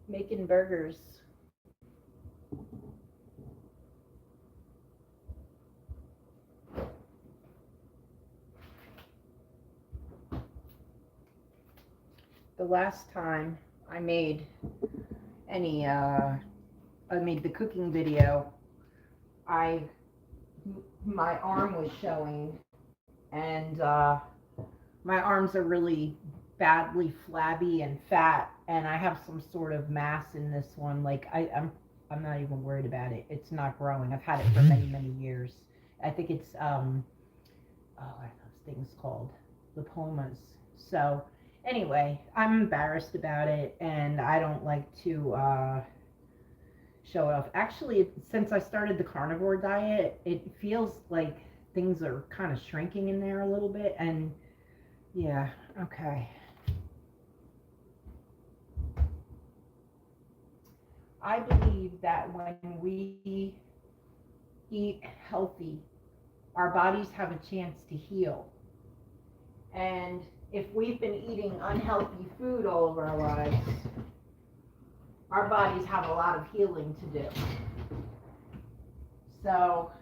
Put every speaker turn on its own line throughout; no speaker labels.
making burgers. The last time I made any I made the cooking video, I my arm was showing, and my arms are really badly flabby and fat, and I have some sort of mass in this one. Like I'm not even worried about it. It's not growing. I've had it for many years. I think it's what are those things called? Lipomas. So anyway, I'm embarrassed about it, and I don't like to show it off. Actually, since I started the carnivore diet, it feels like things are kind of shrinking in there a little bit, and yeah, okay. I believe that when we eat healthy, our bodies have a chance to heal. And if we've been eating unhealthy food all of our lives, our bodies have a lot of healing to do. So,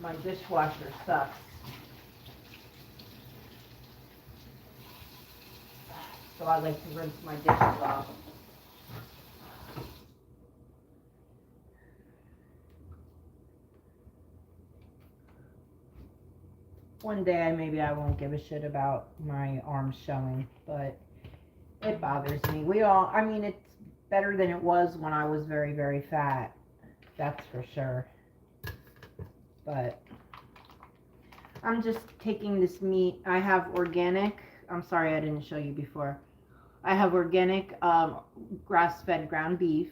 my dishwasher sucks. So I like to rinse my dishes off. One day maybe I won't give a shit about my arms showing, but it bothers me. I mean, it's better than it was when I was very fat. That's for sure. But I'm just taking this meat. I have organic. I'm sorry I didn't show you before. I have organic grass-fed ground beef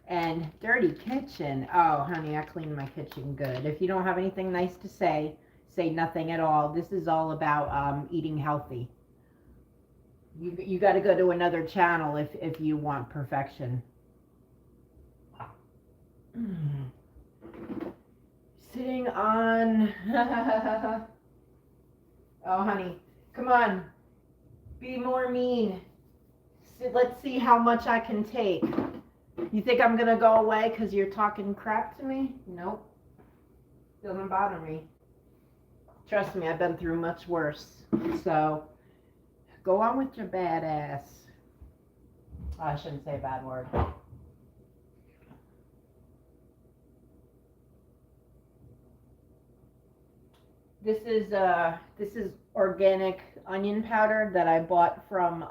and dirty kitchen. Oh, honey, I clean my kitchen good. If you don't have anything nice to say nothing at all. This is all about eating healthy. You got to go to another channel if you want perfection. Sitting on. Oh, honey, come on. Be more mean. Let's see how much I can take. You think I'm gonna go away because you're talking crap to me? Nope. Doesn't bother me. Trust me, I've been through much worse. So, go on with your badass. Oh, I shouldn't say a bad word. This is organic onion powder that I bought from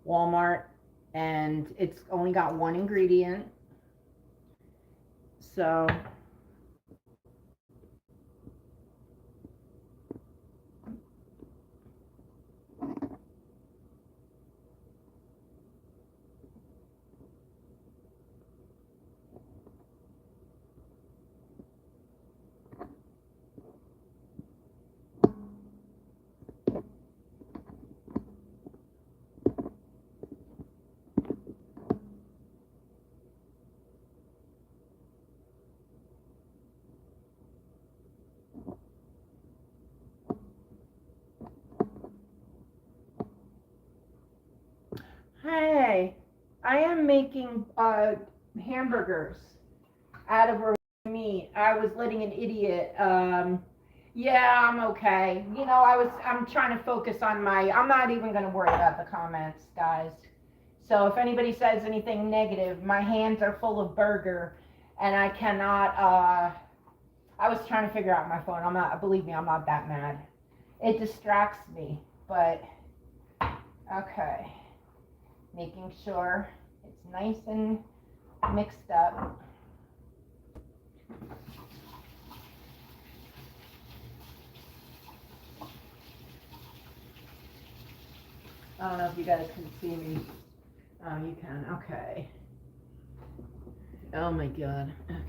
Walmart, and it's only got one ingredient. So hey, I am making hamburgers out of organic meat. I was letting an idiot. Yeah, I'm okay. I'm trying to focus on I'm not even going to worry about the comments, guys. So if anybody says anything negative, my hands are full of burger, and I cannot. I was trying to figure out my phone. Believe me, I'm not that mad. It distracts me, but okay. Making sure it's nice and mixed up. I don't know if you guys can see me. Oh, you can. Okay. Oh my god. Okay.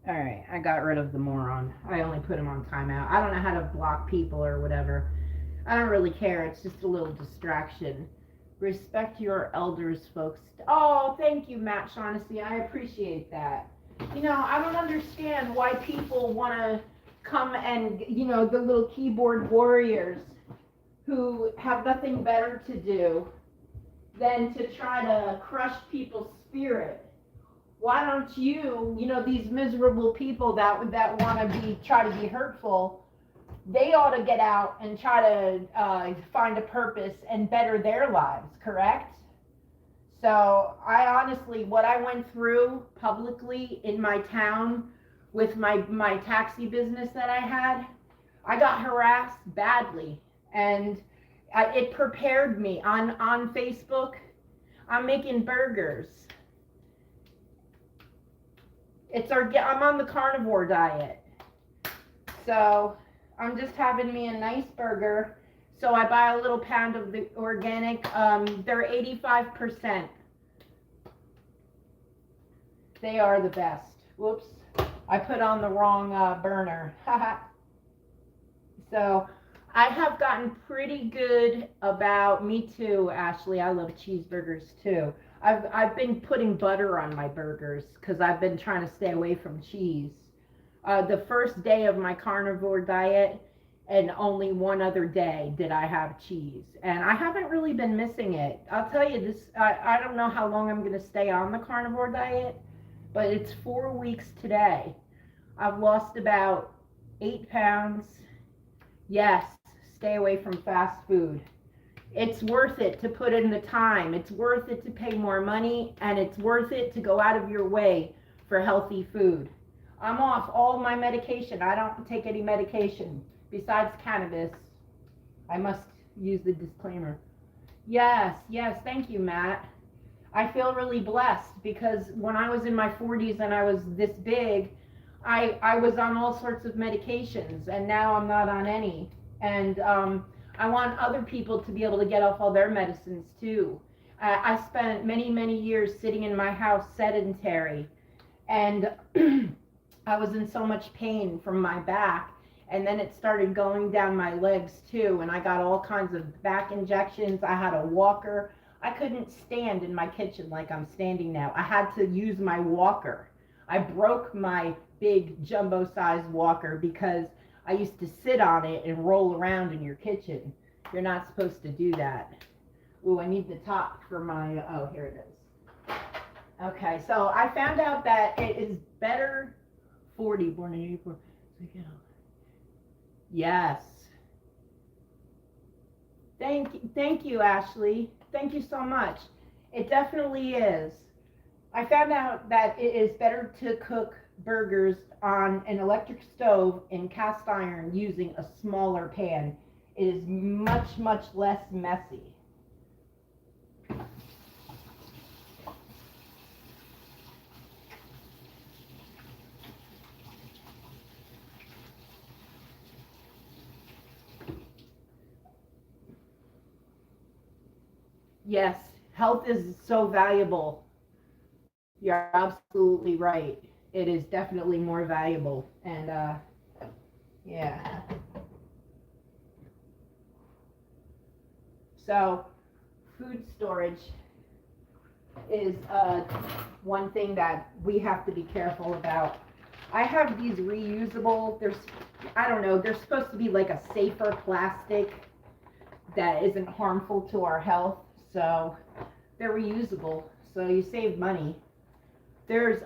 Alright, I got rid of the moron. I only put him on timeout. I don't know how to block people or whatever. I don't really care. It's just a little distraction. Respect your elders, folks. Oh, thank you, Matt Shaughnessy. I appreciate that. You know, I don't understand why people want to come and, you know, the little keyboard warriors who have nothing better to do than to try to crush people's spirit. Why don't you, you know, these miserable people that want to try to be hurtful, they ought to get out and try to find a purpose and better their lives, correct? So I honestly, what I went through publicly in my town with my taxi business that I had, I got harassed badly, and it prepared me on Facebook. I'm making burgers. I'm on the carnivore diet, so I'm just having me a nice burger. So I buy a little pound of the organic. They're 85%. They are the best. Whoops, I put on the wrong burner. So I have gotten pretty good about, me too, Ashley. I love cheeseburgers too. I've been putting butter on my burgers because I've been trying to stay away from cheese. The first day of my carnivore diet, and only one other day did I have cheese, and I haven't really been missing it. I'll tell you this, I don't know how long I'm going to stay on the carnivore diet, but it's 4 weeks today. I've lost about 8 pounds. Yes, stay away from fast food. It's worth it to put in the time. It's worth it to pay more money, and it's worth it to go out of your way for healthy food. I'm off all my medication. I don't take any medication besides cannabis. I must use the disclaimer. Yes, thank you, Matt. I feel really blessed because when I was in my 40s and I was this big, I was on all sorts of medications, and now I'm not on any. And I want other people to be able to get off all their medicines too. I spent many years sitting in my house sedentary, and I was in so much pain from my back, and then it started going down my legs too, and I got all kinds of back injections. I had a walker. I couldn't stand in my kitchen like I'm standing now. I had to use my walker. I broke my big jumbo-sized walker because I used to sit on it and roll around in your kitchen. You're not supposed to do that. Ooh, I need the top for my, oh, here it is. Okay, so I found out that it is better, 40, born in 84. Yes. Thank you, Ashley. Thank you so much. It definitely is. I found out that it is better to cook burgers on an electric stove in cast iron using a smaller pan. It is much less messy. Yes, health is so valuable. You're absolutely right. It is definitely more valuable. And yeah. So food storage is one thing that we have to be careful about. I have these reusable, I don't know, they're supposed to be like a safer plastic that isn't harmful to our health. So they're reusable, so you save money.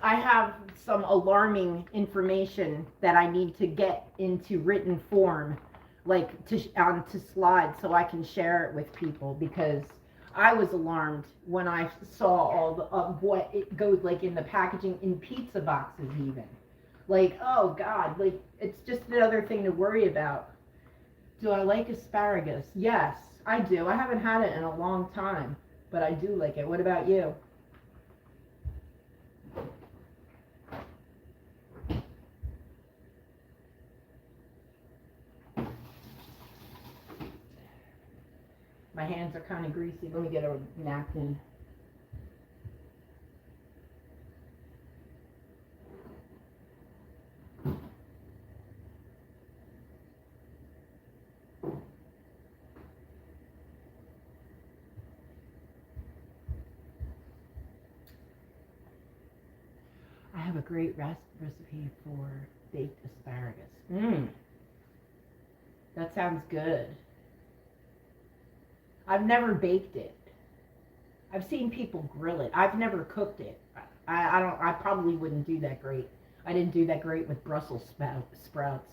I have some alarming information that I need to get into written form, like onto slides, so I can share it with people, because I was alarmed when I saw all of what it goes like in the packaging in pizza boxes even. Like, oh God, like it's just another thing to worry about. Do I like asparagus? Yes, I do. I haven't had it in a long time, but I do like it. What about you? My hands are kind of greasy. Let me get a napkin. I have a great recipe for baked asparagus. Mmm, that sounds good. I've never baked it. I've seen people grill it. I've never cooked it. I probably wouldn't do that great. I didn't do that great with Brussels sprouts.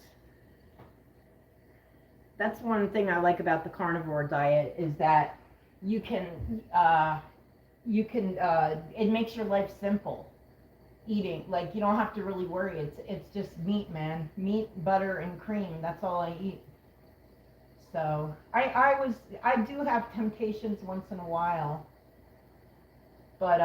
That's one thing I like about the carnivore diet is that you can it makes your life simple. Eating, like, you don't have to really worry. It's just meat, man. Meat, butter, and cream. That's all I eat. So I do have temptations once in a while, but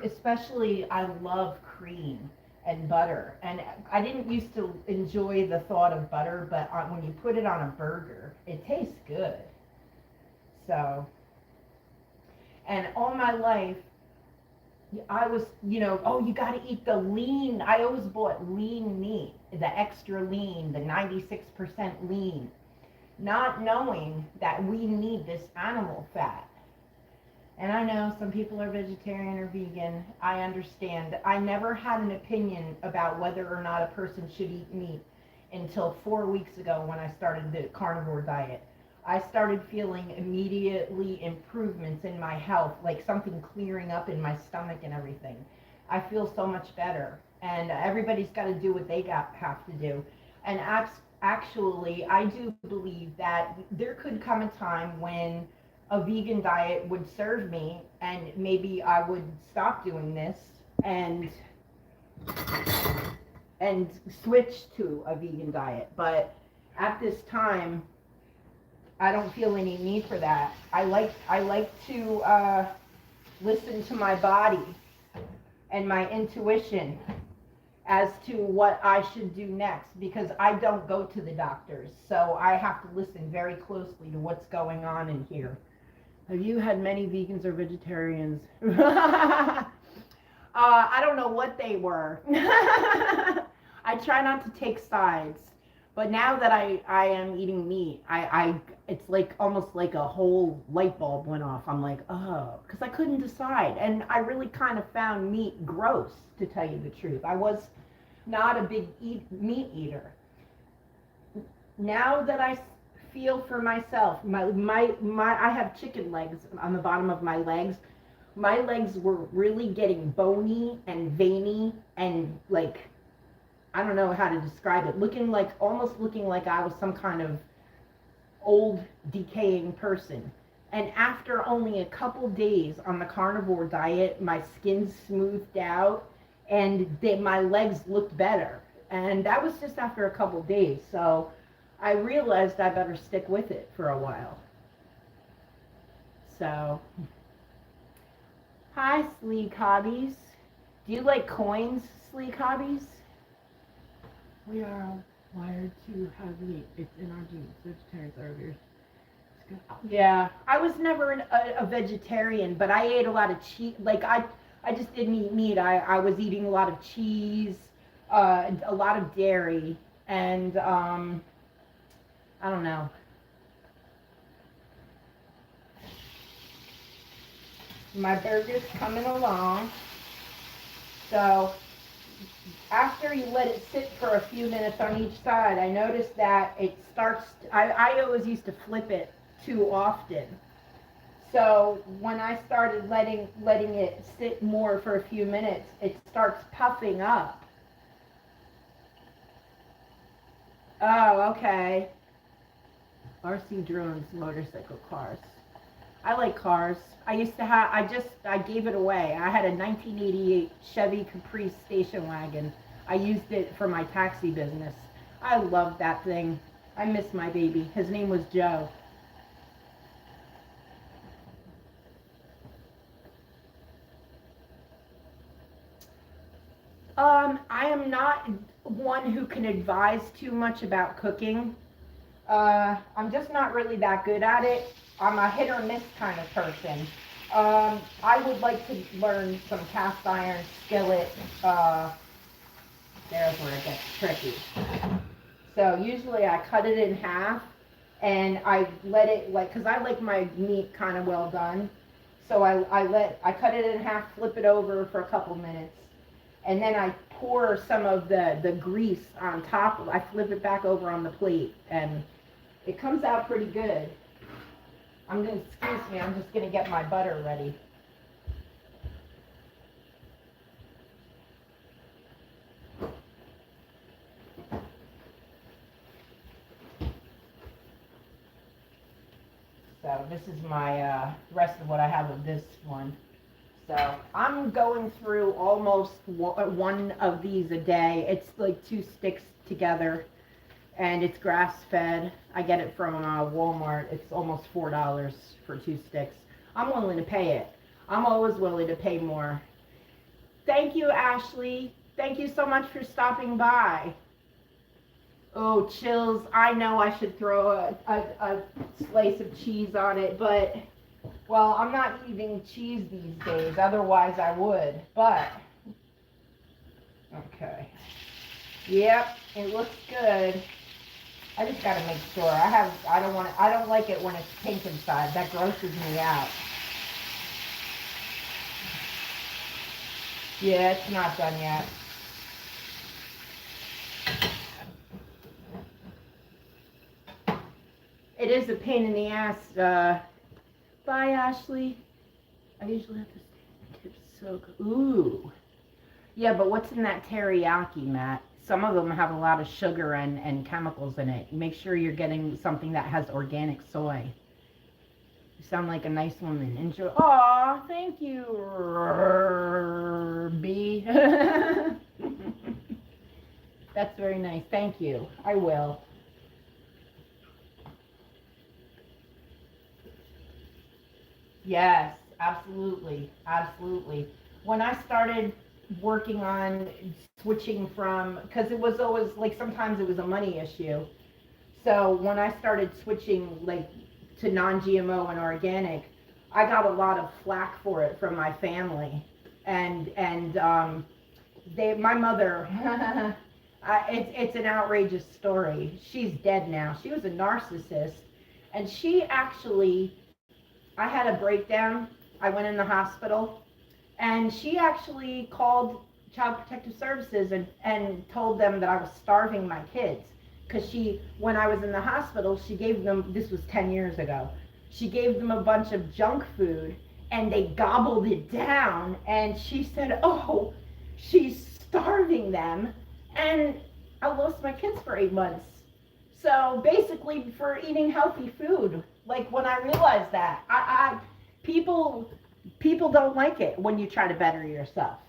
especially I love cream and butter, and I didn't used to enjoy the thought of butter, but when you put it on a burger, it tastes good. So, and all my life I was, oh, you got to eat the lean. I always bought lean meat, the extra lean, the 96% lean, not knowing that we need this animal fat. And I know some people are vegetarian or vegan. I understand. I never had an opinion about whether or not a person should eat meat until 4 weeks ago when I started the carnivore diet. I started feeling immediately improvements in my health, like something clearing up in my stomach and everything. I feel so much better. And everybody's got to do what they have to do. And actually, I do believe that there could come a time when a vegan diet would serve me, and maybe I would stop doing this and switch to a vegan diet. But at this time, I don't feel any need for that. I like to listen to my body and my intuition as to what I should do next, because I don't go to the doctors, so I have to listen very closely to what's going on in here. Have you had many vegans or vegetarians? I don't know what they were. I try not to take sides, but now that I am eating meat, it's like almost like a whole light bulb went off. I'm like, oh, because I couldn't decide, and I really kind of found meat gross, to tell you the truth. I was not a big meat eater. Now that I feel for myself, I have chicken legs on the bottom of my legs. My legs were really getting bony and veiny and, like, I don't know how to describe it, almost looking like I was some kind of old decaying person. And after only a couple days on the carnivore diet, my skin smoothed out and my legs looked better. And that was just after a couple days. So I realized I better stick with it for a while. So, hi, Sleek Hobbies. Do you like coins, Sleek Hobbies? We are wired to have meat. It's in our genes. Vegetarians are yours. Yeah, I was never a vegetarian, but I ate a lot of cheese. Like, I just didn't eat meat. I was eating a lot of cheese, a lot of dairy, and I don't know. My burger's coming along. So after you let it sit for a few minutes on each side, I noticed that it starts, I always used to flip it too often. So when I started letting it sit more for a few minutes, it starts puffing up. Oh, okay. RC drones, motorcycle cars. I like cars. I gave it away. I had a 1988 Chevy Caprice station wagon. I used it for my taxi business. I loved that thing. I miss my baby. His name was Joe. I am not one who can advise too much about cooking. I'm just not really that good at it. I'm a hit or miss kind of person. I would like to learn some cast iron skillet. There's where it gets tricky. So usually I cut it in half and I let it, because I like my meat kind of well done. So I cut it in half, flip it over for a couple minutes, and then I pour some of the grease on top. I flip it back over on the plate, and it comes out pretty good. Excuse me, I'm just gonna get my butter ready. So this is my rest of what I have of this one. So I'm going through almost one of these a day. It's like 2 sticks together, and it's grass-fed. I get it from Walmart. It's almost $4 for 2 sticks. I'm willing to pay it. I'm always willing to pay more. Thank you, Ashley. Thank you so much for stopping by. Oh, chills. I know I should throw a slice of cheese on it, but, well, I'm not eating cheese these days. Otherwise, I would, but, okay. Yep, it looks good. I just gotta make sure. I don't like it when it's pink inside. That grosses me out. Yeah, it's not done yet. It is a pain in the ass. Bye, Ashley. I usually have to stay tips so good. Ooh. Yeah, but what's in that teriyaki, Matt? Some of them have a lot of sugar and chemicals in it. Make sure you're getting something that has organic soy. You sound like a nice woman. Enjoy. Aw, thank you, B. That's very nice. Thank you. I will. Yes, absolutely. Absolutely. When I started working on switching from, because it was always like sometimes it was a money issue. So when I started switching like to non-GMO and organic, I got a lot of flack for it from my family, and my mother, it's an outrageous story. She's dead now. She was a narcissist, and she actually, I had a breakdown. I went in the hospital, and she actually called Child Protective Services and told them that I was starving my kids. Because when I was in the hospital, she gave them, this was 10 years ago, she gave them a bunch of junk food, and they gobbled it down, and she said, oh, she's starving them, and I lost my kids for 8 months. So basically for eating healthy food, like when I realized that, people don't like it when you try to better yourself.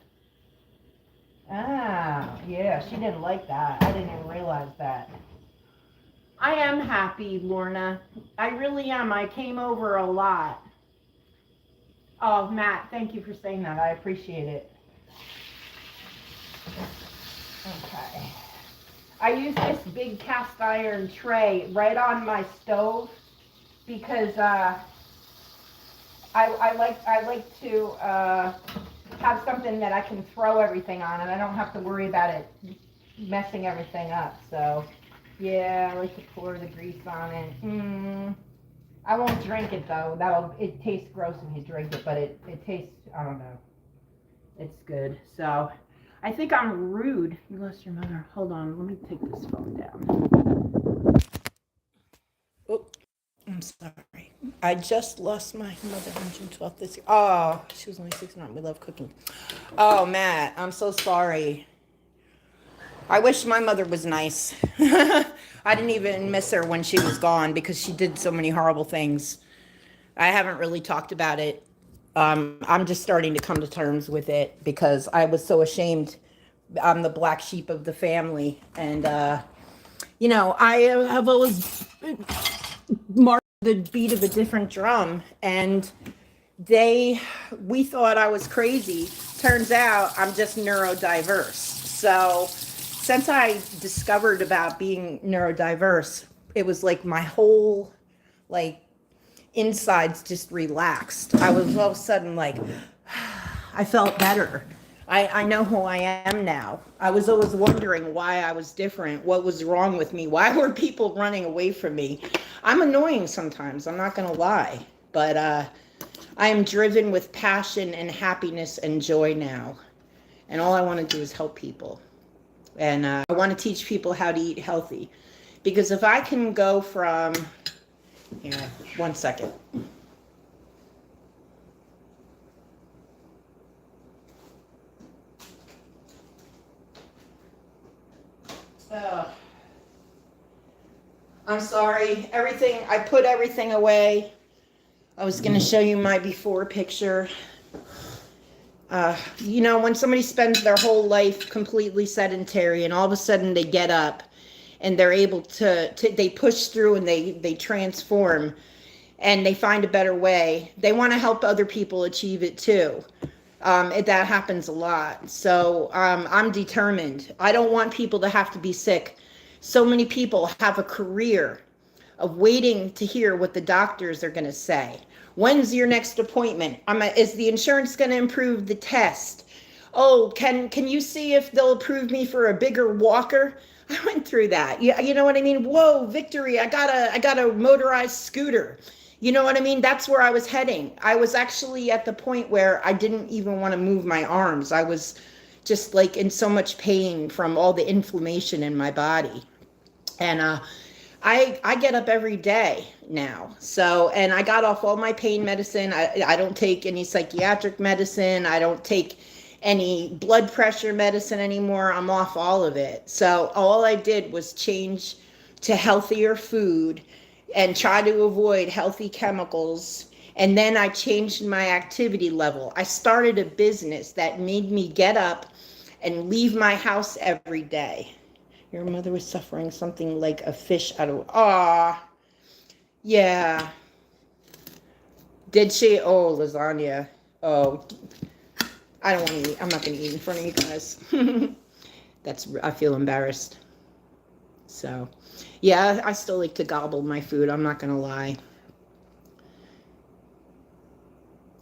Ah, yeah, she didn't like that. I didn't even realize that. I am happy, Lorna. I really am. I came over a lot. Oh, Matt, thank you for saying that. I appreciate it. Okay. I use this big cast iron tray right on my stove because I like to have something that I can throw everything on, and I don't have to worry about it messing everything up. So yeah, I like to pour the grease on it. I won't drink it though. It tastes gross when you drink it, but it tastes, I don't know. It's good. So I think I'm rude. You lost your mother. Hold on, let me take this phone down. Oh, I'm sorry. I just lost my mother on June 12th this year. Oh, she was only 69. We love cooking. Oh, Matt, I'm so sorry. I wish my mother was nice. I didn't even miss her when she was gone because she did so many horrible things. I haven't really talked about it. I'm just starting to come to terms with it because I was so ashamed. I'm the black sheep of the family. And, I have always marked the beat of a different drum. And we thought I was crazy. Turns out I'm just neurodiverse. So since I discovered about being neurodiverse, it was like my whole, insides just relaxed. I was all of a sudden like, I felt better. I know who I am now. I was always wondering why I was different. What was wrong with me? Why were people running away from me? I'm annoying sometimes, I'm not going to lie. But I am driven with passion and happiness and joy now. And all I want to do is help people. And I want to teach people how to eat healthy. Because if I can go from, here, 1 second. I'm sorry, I put everything away. I was going to show you my before picture. You know, when somebody spends their whole life completely sedentary and all of a sudden they get up and they're able to they push through and they transform and they find a better way, they want to help other people achieve it too. That happens a lot. So I'm determined. I don't want people to have to be sick. So many people have a career of waiting to hear what the doctors are going to say. When's your next appointment? Is the insurance going to improve the test? Oh, can you see if they'll approve me for a bigger walker? I went through that. You know what I mean? Whoa, victory! I got a motorized scooter. You know what I mean? That's where I was heading. I was actually at the point where I didn't even want to move my arms. I was just like in so much pain from all the inflammation in my body. And I get up every day now. So, and I got off all my pain medicine. I don't take any psychiatric medicine. I don't take any blood pressure medicine anymore. I'm off all of it. So all I did was change to healthier food and try to avoid healthy chemicals. And then I changed my activity level. I started a business that made me get up and leave my house every day. Your mother was suffering something like a fish out of, yeah. Did she? Oh, lasagna. Oh, I don't want to eat. I'm not going to eat in front of you guys. I feel embarrassed. So, yeah, I still like to gobble my food. I'm not going to lie.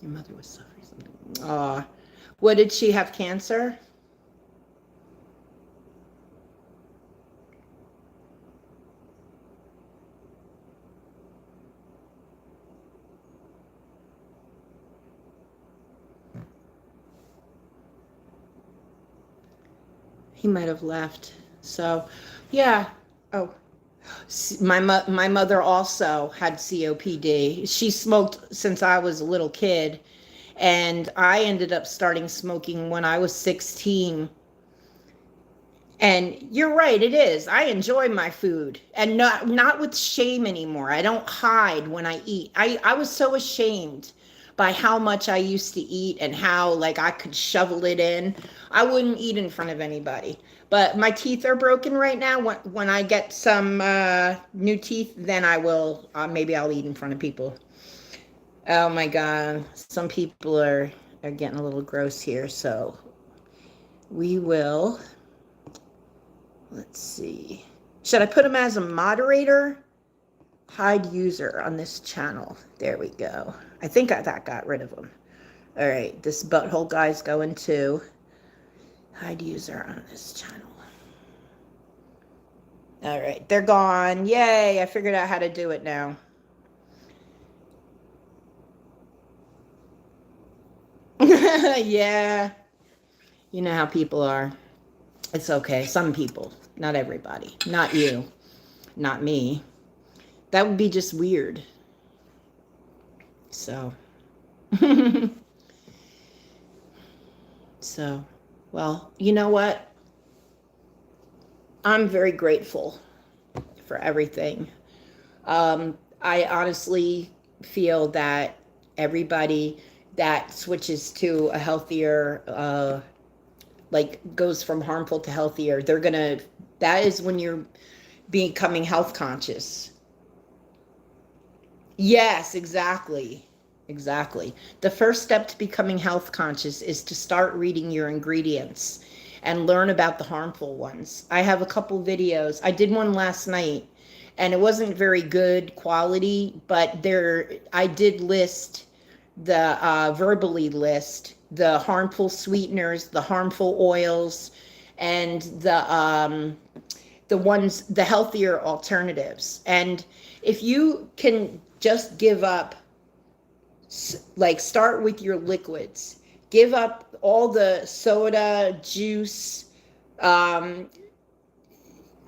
Your mother was suffering something. What, did she have cancer? He might have left. So, yeah. Oh, my mother also had COPD. She smoked since I was a little kid, and I ended up starting smoking when I was 16. And you're right, it is. I enjoy my food, and not with shame anymore. I don't hide when I eat. I was so ashamed by how much I used to eat and how like I could shovel it in. I wouldn't eat in front of anybody. But my teeth are broken right now. When I get some new teeth, then I will, maybe I'll eat in front of people. Oh my God. Some people are getting a little gross here. So we will, let's see. Should I put him as a moderator? Hide user on this channel. There we go. I think that got rid of him. All right, this butthole guy's going to hide user on this channel. All right, they're gone. Yay, I figured out how to do it now. Yeah, you know how people are. It's okay. Some people, not everybody. Not you, not me. That would be just weird. So, well, you know what? I'm very grateful for everything. I honestly feel that everybody that switches to a healthier, like goes from harmful to healthier, that is when you're becoming health conscious. Yes, exactly. Exactly. The first step to becoming health conscious is to start reading your ingredients and learn about the harmful ones. I have a couple videos. I did one last night and it wasn't very good quality, but I did list verbally list the harmful sweeteners, the harmful oils, and the healthier alternatives. And if you can just give up, like start with your liquids, give up all the soda, juice, um,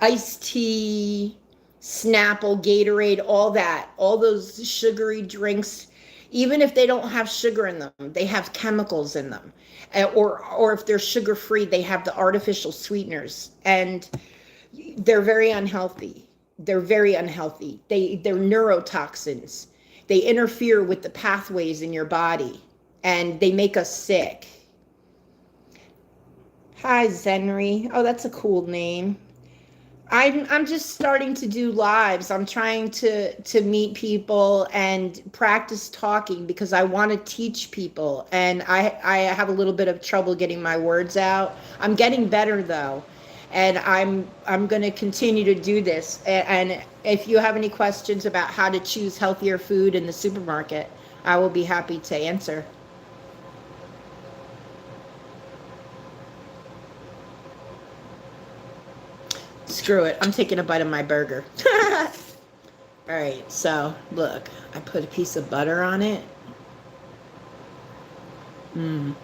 iced tea, Snapple, Gatorade, all those sugary drinks, even if they don't have sugar in them, they have chemicals in them. Or if they're sugar free, they have the artificial sweeteners, and they're very unhealthy. They're very unhealthy. They're neurotoxins. They interfere with the pathways in your body, and they make us sick. Hi, Zenry. Oh, that's a cool name. I'm just starting to do lives. I'm trying to meet people and practice talking because I want to teach people, and I have a little bit of trouble getting my words out. I'm getting better though, and I'm going to continue to do this. And if you have any questions about how to choose healthier food in the supermarket, I will be happy to answer. Screw it. I'm taking a bite of my burger. All right. So, look. I put a piece of butter on it. Mmm.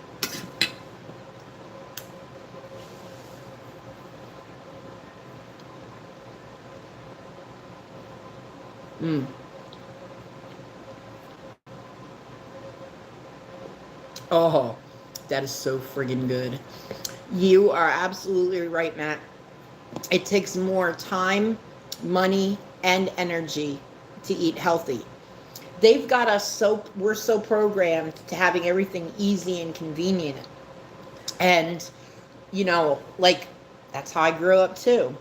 Mmm. Oh, that is so friggin' good. You are absolutely right, Matt. It takes more time, money, and energy to eat healthy. They've got us we're so programmed to having everything easy and convenient. And, like, that's how I grew up too.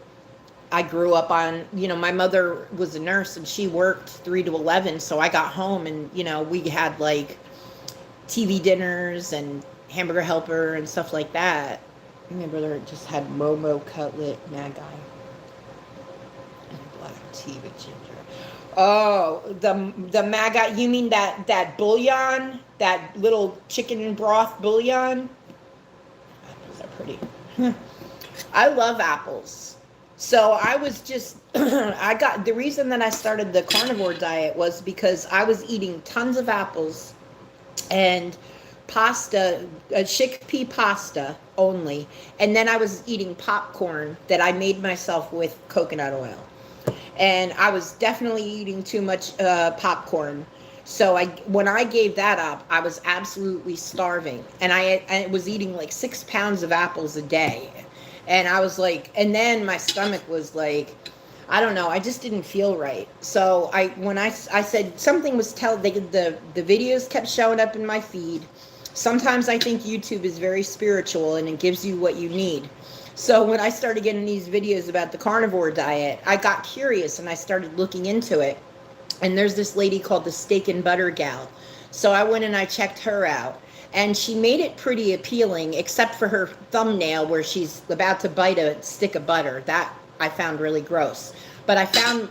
I grew up on, my mother was a nurse and she worked 3 to 11. So I got home and, we had like TV dinners and Hamburger Helper and stuff like that. My brother just had Momo cutlet, Magi, and black tea with ginger. Oh, the Magi, you mean that bouillon, that little chicken broth bouillon? Apples are pretty. I love apples. So I was just, the reason that I started the carnivore diet was because I was eating tons of apples and pasta, chickpea pasta only, and then I was eating popcorn that I made myself with coconut oil, and I was definitely eating too much popcorn. So when I gave that up, I was absolutely starving, and I was eating like 6 pounds of apples a day, and I was like, and then my stomach was like, I don't know, I just didn't feel right. So when I said something was the videos kept showing up in my feed. Sometimes I think YouTube is very spiritual and it gives you what you need. So when I started getting these videos about the carnivore diet, I got curious and I started looking into it. And there's this lady called the Steak and Butter Gal. So I went and I checked her out. And she made it pretty appealing, except for her thumbnail where she's about to bite a stick of butter. That I found really gross. But I found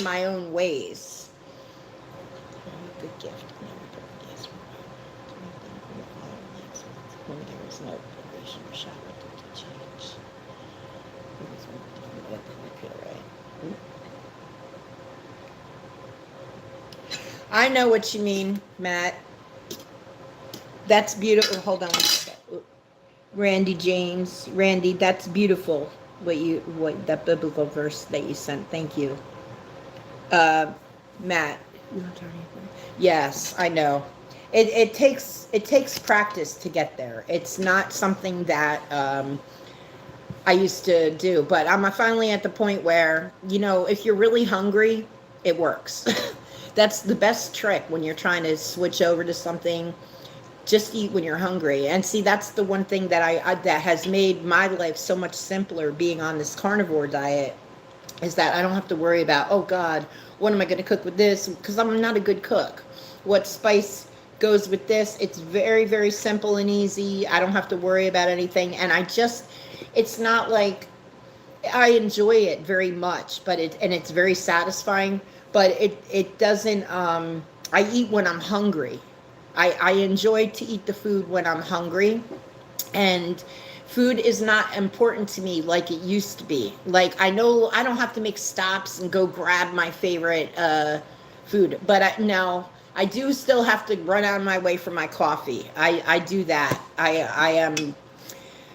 my own ways. Good gift. There is no preparation or shower to change. I know what you mean, Matt. That's beautiful. Hold on. Randy James. Randy, that's beautiful. What that biblical verse that you sent. Thank you. Matt. Yes, I know. It takes practice to get there. It's not something that I used to do, but I'm finally at the point where, if you're really hungry, it works. That's the best trick when you're trying to switch over to something. Just eat when you're hungry. And see, that's the one thing that that has made my life so much simpler being on this carnivore diet, is that I don't have to worry about, oh God, what am I going to cook with this? Because I'm not a good cook. What spice goes with this? It's very, very simple and easy. I don't have to worry about anything. And it's not like, I enjoy it very much, but it's very satisfying, but it doesn't, I eat when I'm hungry. I enjoy to eat the food when I'm hungry, and food is not important to me like it used to be. Like, I know I don't have to make stops and go grab my favorite food, but now I do still have to run out of my way for my coffee. I do that. I am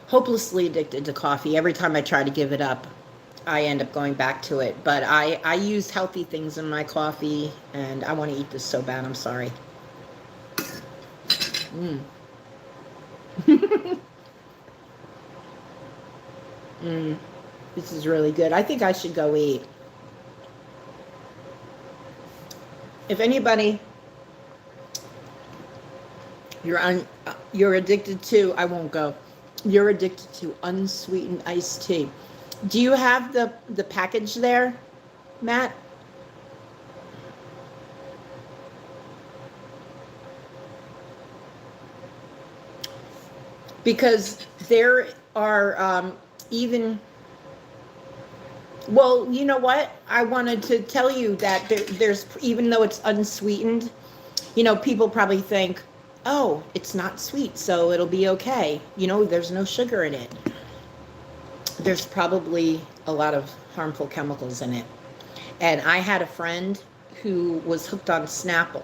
hopelessly addicted to coffee. Every time I try to give it up, I end up going back to it. But I use healthy things in my coffee, and I want to eat this so bad. I'm sorry. Mm. Mm. This is really good. I think I should go eat. If anybody you're addicted to, I won't go. You're addicted to unsweetened iced tea. Do you have the package there, Matt? Because there are even, well, you know what? I wanted to tell you that there's, even though it's unsweetened, you know, people probably think, oh, it's not sweet, so it'll be okay. You know, there's no sugar in it. There's probably a lot of harmful chemicals in it. And I had a friend who was hooked on Snapple.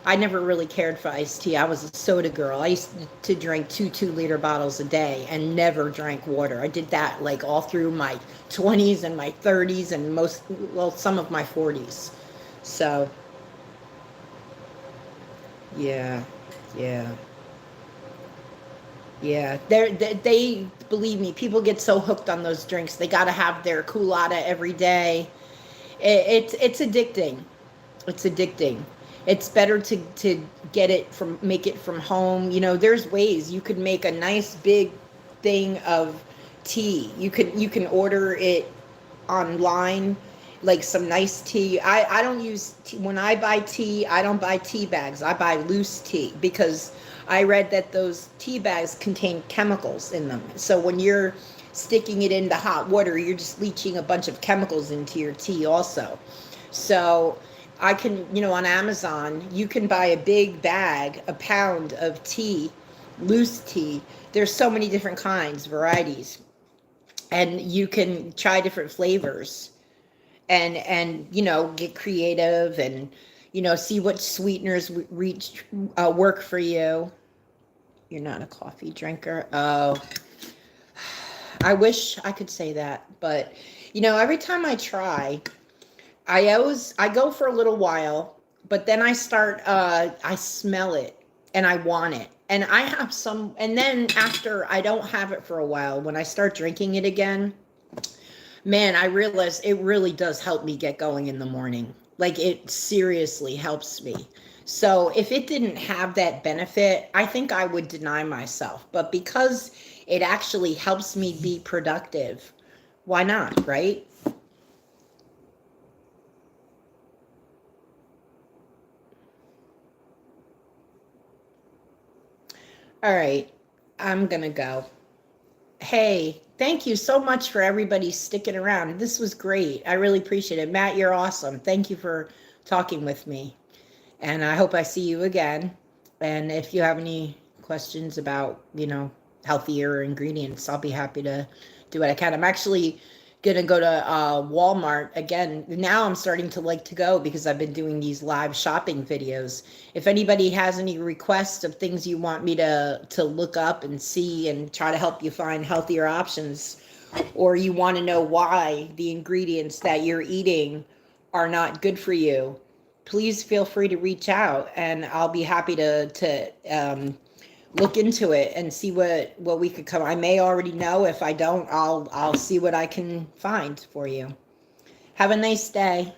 I never really cared for iced tea. I was a soda girl. I used to drink 2 2-liter bottles a day and never drank water. I did that like all through my 20s and my 30s and some of my 40s. So, yeah. They believe me, people get so hooked on those drinks. They got to have their culotta every day. It's addicting. It's addicting. It's better to make it from home. You know, there's ways you could make a nice big thing of tea. You can order it online, like some nice tea. I don't use tea. When I buy tea, I don't buy tea bags. I buy loose tea because I read that those tea bags contain chemicals in them. So when you're sticking it into hot water, you're just leaching a bunch of chemicals into your tea also. So I can, you know, on Amazon, you can buy a big bag, a pound of tea, loose tea. There's so many different kinds, varieties. And you can try different flavors and you know, get creative and, you know, see what sweeteners work for you. You're not a coffee drinker. Oh, I wish I could say that. But, you know, every time I try, I go for a little while, but then I smell it and I want it. And I have some, and then after I don't have it for a while, when I start drinking it again, man, I realize it really does help me get going in the morning. Like, it seriously helps me. So if it didn't have that benefit, I think I would deny myself. But because it actually helps me be productive, why not, right? All right, I'm gonna go. Hey, thank you so much for everybody sticking around. This was great. I really appreciate it. Matt, you're awesome. Thank you for talking with me. And I hope I see you again. And if you have any questions about, you know, healthier ingredients, I'll be happy to do what I can. I'm actually going to go to Walmart again. Now I'm starting to like to go because I've been doing these live shopping videos. If anybody has any requests of things you want me to look up and see and try to help you find healthier options, or you want to know why the ingredients that you're eating are not good for you, please feel free to reach out and I'll be happy to look into it and see what we could come. I may already know. If I don't, I'll see what I can find for you. Have a nice day.